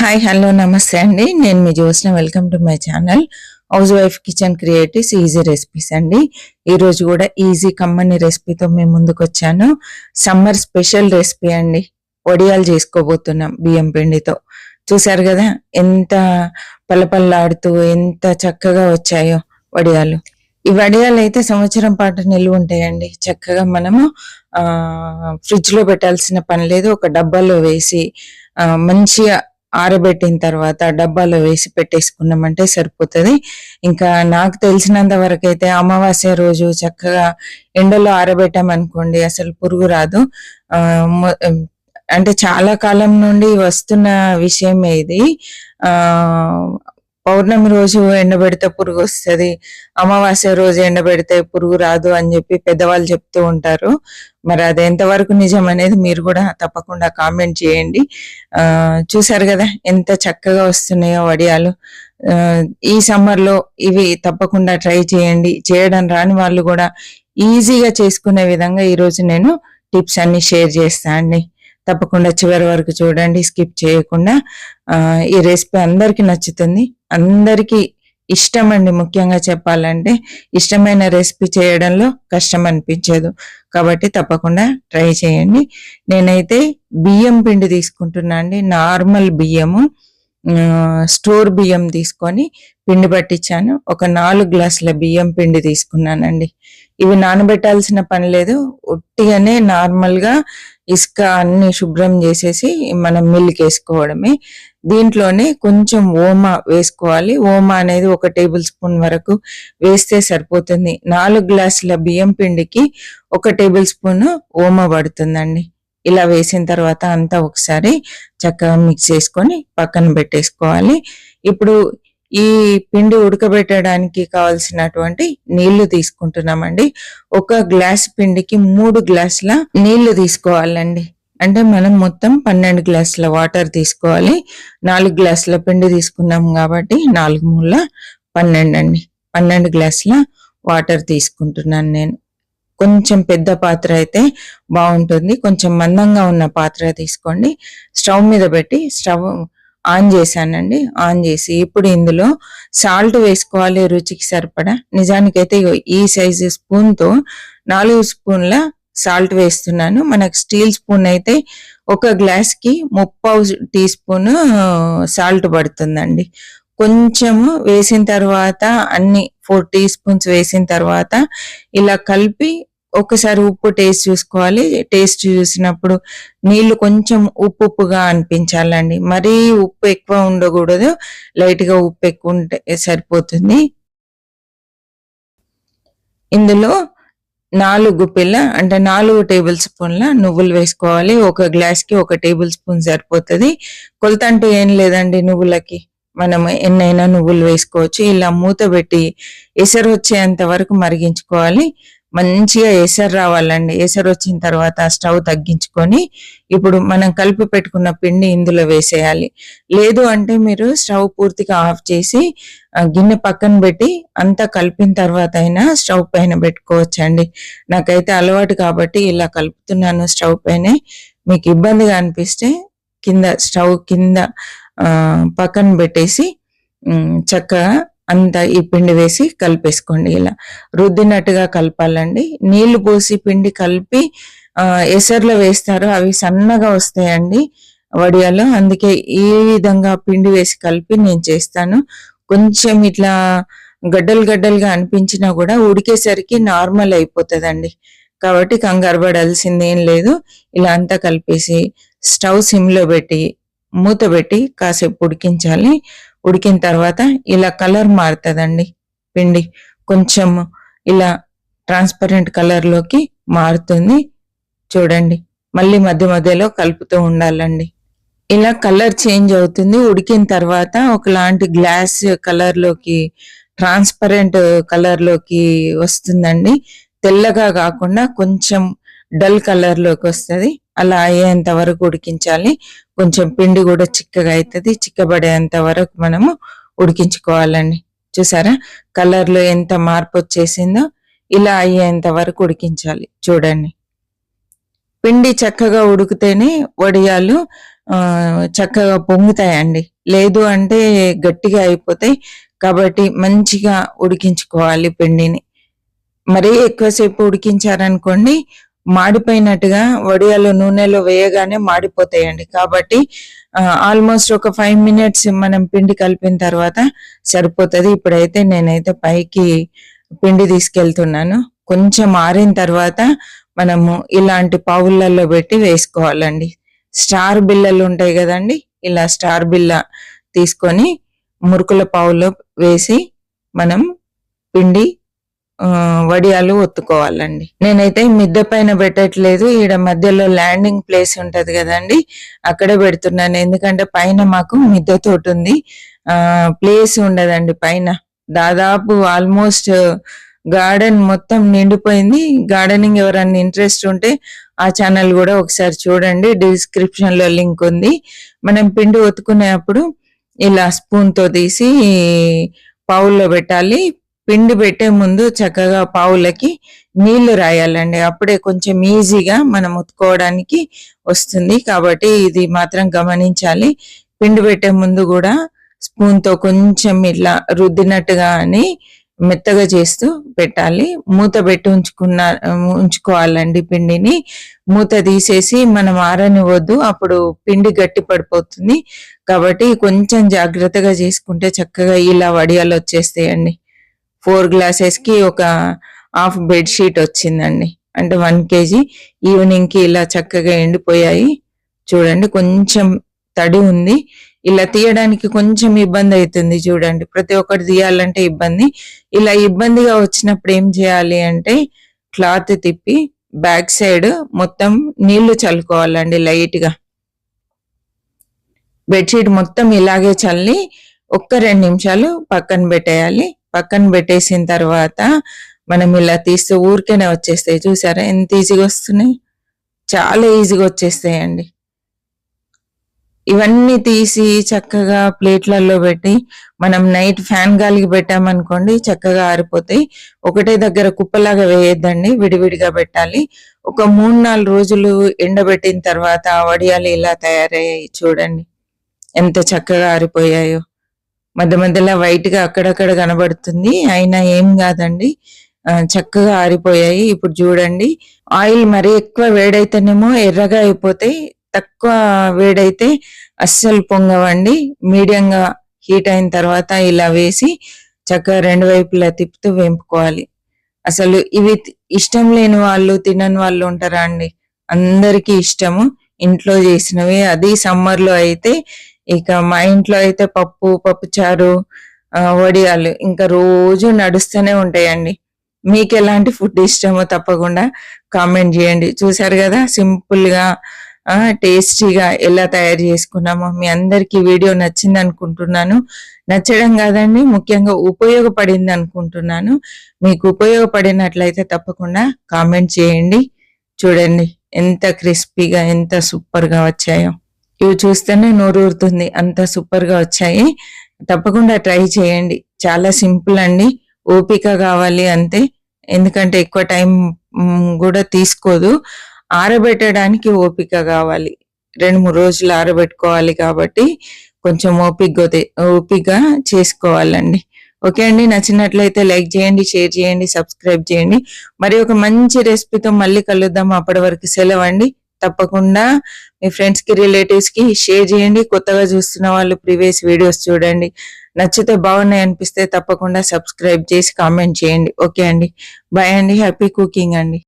Hi hello నమస్తే అండి. నేను మీ Jyotsna. Welcome to my channel housewife kitchen creatives easy recipes అండి. ఈరోజు కూడా ఈజీ కమ్మని రెసిపీతో మేము ముందుకు వచ్చాను. సమ్మర్ స్పెషల్ రెసిపీ అండి. వడియాలు చేసుకోబోతున్నాం బియ్యం పిండితో. చూసారు కదా ఎంత పలపల్లాడుతూ ఎంత చక్కగా వచ్చాయో వడియాలు. ఈ వడియాలు అయితే సంవత్సరం పాటు నిల్వ ఉంటాయండి. చక్కగా మనము ఫ్రిడ్జ్ లో పెట్టాల్సిన పని లేదు. ఒక డబ్బాలో వేసి మంచిగా ఆరబెట్టిన తర్వాత డబ్బాలో వేసి పెట్టేసుకున్నామంటే సరిపోతుంది. ఇంకా నాకు తెలిసినంత వరకు అయితే అమావాస్య రోజు చక్కగా ఎండలో ఆరబెట్టామనుకోండి అసలు పురుగు రాదు. అంటే చాలా కాలం నుండి వస్తున్న విషయమే ఇది. పౌర్ణమి రోజు ఎండబెడితే పురుగు వస్తుంది, అమావాస్య రోజు ఎండబెడితే పురుగు రాదు అని చెప్పి పెద్దవాళ్ళు చెప్తూ ఉంటారు. మరి అది ఎంతవరకు నిజం అనేది మీరు కూడా తప్పకుండా కామెంట్ చేయండి. చూసారు కదా ఎంత చక్కగా వస్తున్నాయో వడియాలు. ఈ సమ్మర్ లో ఇవి తప్పకుండా ట్రై చేయండి. చేయడం రాని వాళ్ళు కూడా ఈజీగా చేసుకునే విధంగా ఈ రోజు నేను టిప్స్ అన్ని షేర్ చేస్తా అండి. తప్పకుండా చివరి వరకు చూడండి, స్కిప్ చేయకుండా. ఈ రెసిపీ అందరికి నచ్చుతుంది, అందరికీ ఇష్టం అండి. ముఖ్యంగా చెప్పాలంటే ఇష్టమైన రెసిపీ చేయడంలో కష్టం అనిపించదు, కాబట్టి తప్పకుండా ట్రై చేయండి. నేనైతే బియ్యం పిండి తీసుకుంటున్నా అండి. నార్మల్ బియ్యము, స్టోర్ బియ్యం తీసుకొని పిండి పట్టించాను. ఒక 4 గ్లాసుల బియ్యం పిండి తీసుకున్నానండి. ఇవి నానబెట్టాల్సిన పని లేదు, ఉట్టిగానే నార్మల్ గా ఇసుక అన్ని శుభ్రం చేసేసి మనం మిల్లుకి వేసుకోవడమే. దీంట్లోనే కొంచెం ఓమా వేసుకోవాలి. ఓమా అనేది 1 టేబుల్ స్పూన్ వరకు వేస్తే సరిపోతుంది. 4 గ్లాసుల బియ్యం పిండికి 1 టేబుల్ స్పూన్ ఓమా పడుతుందండి. ఇలా వేసిన తర్వాత అంతా ఒకసారి చక్కగా మిక్స్ చేసుకొని పక్కన పెట్టేసుకోవాలి. ఇప్పుడు ఈ పిండి ఉడకబెట్టడానికి కావాల్సినటువంటి నీళ్లు తీసుకుంటున్నామండి. 1 గ్లాస్ పిండికి 3 గ్లాసుల నీళ్లు తీసుకోవాలండి. అంటే మనం మొత్తం 12 గ్లాసుల వాటర్ తీసుకోవాలి. 4 గ్లాసుల పిండి తీసుకున్నాం కాబట్టి 4 మూల 12 అండి. 12 గ్లాసుల వాటర్ తీసుకుంటున్నాను నేను. కొంచెం పెద్ద పాత్ర అయితే బాగుంటుంది, కొంచెం మందంగా ఉన్న పాత్ర తీసుకోండి. స్టవ్ మీద పెట్టి స్టవ్ ఆన్ చేశానండి. ఆన్ చేసి ఇప్పుడు ఇందులో సాల్ట్ వేసుకోవాలి రుచికి సరిపడా. నిజానికైతే ఈ సైజు స్పూన్ తో 4 స్పూన్ల సాల్ట్ వేస్తున్నాను. మనకు స్టీల్ స్పూన్ అయితే 1 గ్లాస్ కి 3/4 టీ స్పూన్ సాల్ట్ పడుతుందండి. కొంచెము వేసిన తర్వాత అన్ని 4 టీ స్పూన్స్ వేసిన తర్వాత ఇలా కలిపి ఒకసారి ఉప్పు టేస్ట్ చూసుకోవాలి. టేస్ట్ చూసినప్పుడు నీళ్లు కొంచెం ఉప్పుగా అనిపించాలండి. మరీ ఉప్పు ఎక్కువ ఉండకూడదు, లైట్ గా ఉప్పు ఎక్కువ ఉంటే సరిపోతుంది. ఇందులో 4 గుప్పిళ్ళ అంటే 4 టేబుల్ స్పూన్ల నువ్వులు వేసుకోవాలి. 1 గ్లాస్ కి 1 టేబుల్ స్పూన్ సరిపోతుంది. కొలత అంటూ ఏం లేదండి. నువ్వులకి మనం ఎన్నైనా నువ్వులు వేసుకోవచ్చు. ఇలా మూత పెట్టి ఎసరు వచ్చేంత వరకు మరిగించుకోవాలి. మంచిగా ఎసరు రావాలండి. ఎసరు వచ్చిన తర్వాత స్టవ్ తగ్గించుకొని ఇప్పుడు మనం కలిపి పెట్టుకున్న పిండి ఇందులో వేసేయాలి. లేదు అంటే మీరు స్టవ్ పూర్తిగా ఆఫ్ చేసి గిన్నె పక్కన పెట్టి అంతా కలిపిన తర్వాత అయినా స్టవ్ పైన పెట్టుకోవచ్చండి. నాకైతే అలవాటు కాబట్టి ఇలా కలుపుతున్నాను స్టవ్ పైనే. మీకు ఇబ్బందిగా అనిపిస్తే కింద స్టవ్ కింద పక్కన పెట్టేసి చక్కగా అంతా ఈ పిండి వేసి కలిపేసుకోండి. ఇలా రుద్దినట్టుగా కలపాలండి. నీళ్లు పోసి పిండి కలిపి ఎసర్లో వేస్తారు, అవి సన్నగా వస్తాయండి వడియాలు. అందుకే ఈ విధంగా పిండి వేసి కలిపి నేను చేస్తాను. కొంచెం ఇట్లా గడ్డలుగా అనిపించినా కూడా ఉడికేసరికి నార్మల్ అయిపోతుందండి. కాబట్టి కంగారు పడాల్సింది ఏం లేదు. ఇలా అంతా కలిపేసి స్టవ్ సిమ్ లో పెట్టి మూత పెట్టి కాసేపు ఉడికించాలి. ఉడికిన తర్వాత ఇలా కలర్ మారుతుందండి. పిండి కొంచెం ఇలా ట్రాన్స్పరెంట్ కలర్ లోకి మారుతుంది. చూడండి, మళ్ళీ మధ్యలో కలుపుతూ ఉండాలండి. ఇలా కలర్ చేంజ్ అవుతుంది. ఉడికిన తర్వాత ఒకలాంటి గ్లాస్ కలర్ లోకి, ట్రాన్స్పరెంట్ కలర్ లోకి వస్తుందండి. తెల్లగా కాకుండా కొంచెం డల్ కలర్ లోకి వస్తుంది. అలా అయ్యేంత వరకు ఉడికించాలి. కొంచెం పిండి కూడా చిక్కగా అవుతుంది. చిక్కబడేంత వరకు మనము ఉడికించుకోవాలండి. చూసారా కలర్ లో ఎంత మార్పు వచ్చేసిందో. ఇలా అయ్యేంత వరకు ఉడికించాలి. చూడండి, పిండి చక్కగా ఉడికితేనే వడియాలు చక్కగా పొంగుతాయండి. లేదు అంటే గట్టిగా అయిపోతాయి. కాబట్టి మంచిగా ఉడికించుకోవాలి పిండిని. మరీ ఎక్కువసేపు ఉడికించారనుకోండి మాడిపోయినట్టుగా వడియాలు నూనెలో వేయగానే మాడిపోతాయండి. కాబట్టి ఆల్మోస్ట్ ఒక 5 మినిట్స్ మనం పిండి కలిపిన తర్వాత సరిపోతది. ఇప్పుడైతే నేనైతే పైకి పిండి తీసుకెళ్తున్నాను. కొంచెం ఆరిన తర్వాత మనము ఇలాంటి పావులలో పెట్టి వేసుకోవాలండి. స్టార్ బిళ్ళలు ఉంటాయి కదండి, ఇలా స్టార్ బిళ్ళ తీసుకొని మురుకుల పావులో వేసి మనం పిండి వడియాలు ఒత్తుకోవాలండి. నేనైతే మిద్దె పైన పెట్టట్లేదు, ఈడ మధ్యలో ల్యాండింగ్ ప్లేస్ ఉంటది కదండి, అక్కడే పెడుతున్నాను. ఎందుకంటే పైన మాకు మిద్దె తోటి ఉంది, ప్లేస్ ఉండదండి పైన. దాదాపు ఆల్మోస్ట్ గార్డెన్ మొత్తం నిండిపోయింది. గార్డెనింగ్ ఎవరన్నా ఇంట్రెస్ట్ ఉంటే ఆ ఛానల్ కూడా ఒకసారి చూడండి, డిస్క్రిప్షన్ లో లింక్ ఉంది. మనం పిండి ఒత్తుకునేటప్పుడు ఇలా స్పూన్ తో తీసి పావుల్లో పెట్టాలి. పిండి పెట్టే ముందు చక్కగా పావులకి నీళ్లు రాయాలండి, అప్పుడే కొంచెం ఈజీగా మనం ఉతుకోవడానికి వస్తుంది. కాబట్టి ఇది మాత్రం గమనించాలి. పిండి పెట్టే ముందు కూడా స్పూన్ తో కొంచెం ఇట్లా రుద్దినట్టుగా అని మెత్తగా చేస్తూ పెట్టాలి. మూత పెట్టి ఉంచుకోవాలండి పిండిని. మూత తీసేసి మనం ఆరనివ్వద్దు, అప్పుడు పిండి గట్టి పడిపోతుంది. కాబట్టి కొంచెం జాగ్రత్తగా చేసుకుంటే చక్కగా ఇలా వడియాలు వచ్చేస్తాయండి. 4 గ్లాసెస్ కి ఒక హాఫ్ బెడ్ షీట్ వచ్చిందండి, అంటే 1 kg. ఈవినింగ్ కి ఇలా చక్కగా ఎండిపోయాయి చూడండి. కొంచెం తడి ఉంది, ఇలా తీయడానికి కొంచెం ఇబ్బంది అవుతుంది చూడండి. ప్రతి ఒక్కటి తీయాలంటే ఇబ్బంది. ఇలా ఇబ్బందిగా వచ్చినప్పుడు ఏం చేయాలి అంటే క్లాత్ తిప్పి బ్యాక్ సైడ్ మొత్తం నీళ్లు చల్లుకోవాలండి లైట్ గా. బెడ్షీట్ మొత్తం ఇలాగే చల్లి ఒక్క 2 నిమిషాలు పక్కన పెట్టేయాలి. పక్కన పెట్టేసిన తర్వాత మనం ఇలా తీస్తే ఊరికేనే వచ్చేస్తాయి. చూసారా ఎంత ఈజీగా వస్తున్నాయి, చాలా ఈజీగా వచ్చేస్తాయండి. ఇవన్నీ తీసి చక్కగా ప్లేట్లలో పెట్టి మనం నైట్ ఫ్యాన్ గాలికి పెట్టామనుకోండి చక్కగా ఆరిపోతాయి. ఒకటే దగ్గర కుప్పలాగా వేయొద్దండి, విడివిడిగా పెట్టాలి. ఒక 3-4 రోజులు ఎండబెట్టిన తర్వాత వడియాలు ఇలా తయారయ్యాయి చూడండి, ఎంత చక్కగా ఆరిపోయాయో. మధ్య మధ్యలో వైట్ గా అక్కడక్కడ కనబడుతుంది, అయినా ఏం కాదండి, చక్కగా ఆరిపోయాయి. ఇప్పుడు చూడండి, ఆయిల్ మరి ఎక్కువ వేడైతేనేమో ఎర్రగా అయిపోతాయి, తక్కువ వేడైతే అస్సలు పొంగవండి. మీడియంగా హీట్ అయిన తర్వాత ఇలా వేసి చక్కగా 2 వైపులా తిప్పుతూ వేపుకోవాలి. అసలు ఇవి ఇష్టం లేని వాళ్ళు, తినని వాళ్ళు ఉంటారా అండి? అందరికీ ఇష్టము ఇంట్లో చేసినవి. అది సమ్మర్ లో అయితే ఇక మా ఇంట్లో అయితే పప్పుచారు, వడియాలు ఇంకా రోజు నడుస్తూనే ఉంటాయండి. మీకు ఎలాంటి ఫుడ్ ఇష్టమో తప్పకుండా కామెంట్ చేయండి. చూసారు కదా సింపుల్ గా టేస్టీగా ఎలా తయారు చేసుకున్నామో. మీ అందరికి వీడియో నచ్చింది అనుకుంటున్నాను. నచ్చడం కాదండి, ముఖ్యంగా ఉపయోగపడింది అనుకుంటున్నాను. మీకు ఉపయోగపడినట్లయితే తప్పకుండా కామెంట్ చేయండి. చూడండి ఎంత క్రిస్పీగా, ఎంత సూపర్ గా వచ్చాయో. ఇవి చూస్తేనే నోరూరుతుంది, అంత సూపర్ గా వచ్చాయి. తప్పకుండా ట్రై చేయండి. చాలా సింపుల్ అండి, ఓపిక కావాలి అంతే. ఎందుకంటే ఎక్కువ టైం కూడా తీసుకోదు. ఆరబెట్టడానికి ఓపిక కావాలి, 2-3 రోజులు ఆరబెట్టుకోవాలి. కాబట్టి కొంచెం ఓపికగా చేసుకోవాలండి. ఓకే అండి, నచ్చినట్లయితే లైక్ చేయండి, షేర్ చేయండి, సబ్స్క్రైబ్ చేయండి. మరి ఒక మంచి రెసిపీతో మళ్ళీ కలుద్దాం. అప్పటి వరకు సెలవు అండి. తప్పకుండా మీ ఫ్రెండ్స్ కి, రిలేటివ్స్ కి షేర్ చేయండి. కొత్తగా చూస్తున్న వాళ్ళు ప్రీవియస్ వీడియోస్ చూడండి. నచ్చితే బాగున్నాయి అనిపిస్తే తప్పకుండా సబ్స్క్రైబ్ చేసి కామెంట్ చేయండి. ఓకే అండి, బాయ్ అండి, హ్యాపీ కుకింగ్ అండి.